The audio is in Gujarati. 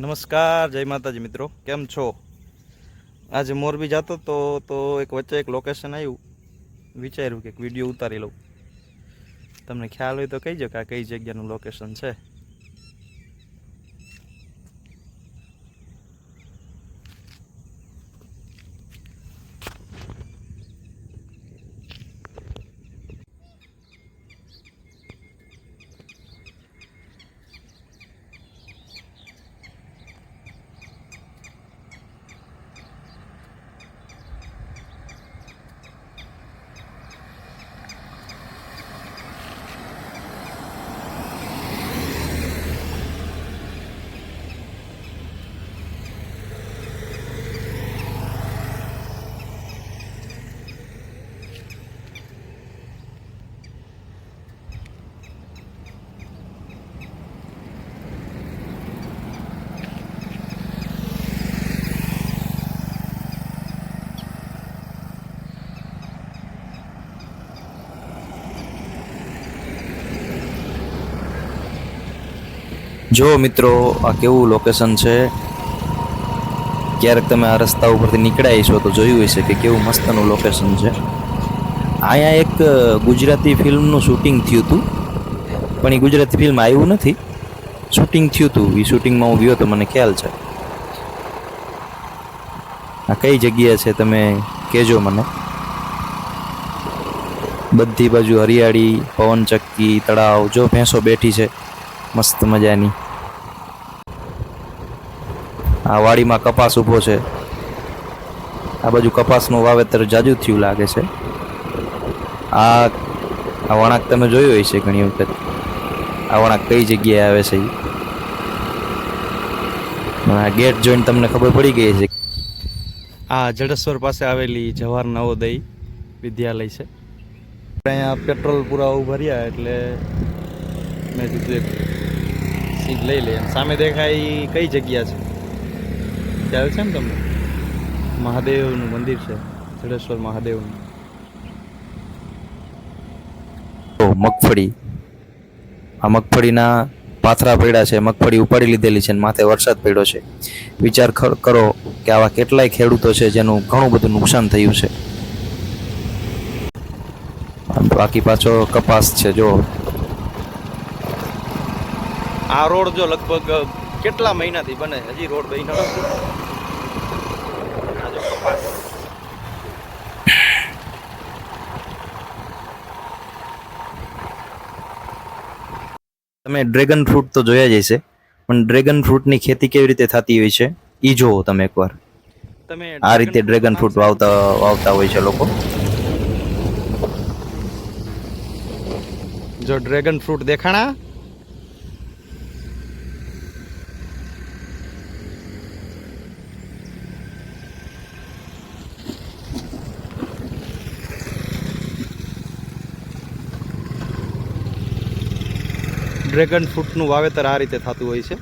નમસ્કાર, જય માતાજી મિત્રો, કેમ છો? આજે મોરબી જતો તો એક વચ્ચે એક લોકેશન આવ્યું, વિચાર્યું કે એક વિડીયો ઉતારી લઉં. તમને ખ્યાલ હોય તો કહીજો કે આ કઈ જગ્યાનું લોકેશન છે. જો મિત્રો, આ કેવું લોકેશન છે. ક્યારેક તમે આ રસ્તા ઉપરથી નીકળ્યા છો તો જોયું હશે કે કેવું મસ્તનું લોકેશન છે. અહીંયા એક ગુજરાતી ફિલ્મનું શૂટિંગ થયું હતું, પણ એ ગુજરાતી ફિલ્મ આવ્યું નથી, શૂટિંગ થયું હતું. એ શૂટિંગમાં હું ગયો તો મને ખ્યાલ છે. આ કઈ જગ્યા છે તમે કહેજો મને. બધી બાજુ હરિયાળી, પવનચક્કી, તળાવ, જો ભેંસો બેઠી છે મસ્ત મજાની. આ વાડીમાં કપાસ ઊભો છે. આ બાજુ કપાસનું વાવેતર જાજુ થયું લાગે છે. આ વણાક તમે જોયો હશે ઘણી વખત. આ વણાક કઈ જગ્યાએ આવે છે. આ ગેટ જોઈને તમને ખબર પડી ગઈ છે. આ જડેશ્વર પાસે આવેલી જવાહર નવોદય વિદ્યાલય છે. અહીંયા પેટ્રોલ પૂરા ભર્યા એટલે મેં કીધું એક સીટ લઈ લે. સામે દેખાય કઈ જગ્યા છે ખ્યાલ છે ને તમને? મહાદેવનું મંદિર છે, જડેશ્વર મહાદેવનું. મગફળી, આ મગફળીના પાથરા પડ્યા છે. મગફળી ઉપાડી લીધેલી છે, માથે વરસાદ પડ્યો છે. વિચાર કરો કે આવા કેટલાય ખેડૂતો છે જેનું ઘણું બધું નુકસાન થયું છે. બાકી પાછો કપાસ છે. જો આ રોડ જો લગભગ કેટલા મહિનાથી બને, હજી રોડ બન્યો નથી. આ જો કપાસ. તમે ડ્રેગન ફ્રૂટ તો જોયા જ હશે, પણ ડ્રેગન ફ્રૂટની ખેતી કેવી રીતે થતી હોય છે એ જોવો તમે એકવાર. આ રીતે ડ્રેગન ફ્રૂટ વાવતા હોય છે લોકો. જો ડ્રેગન ફ્રૂટ દેખાણા, ડ્રેગન ફ્રૂટનું વાવેતર આ રીતે થતું હોય છે.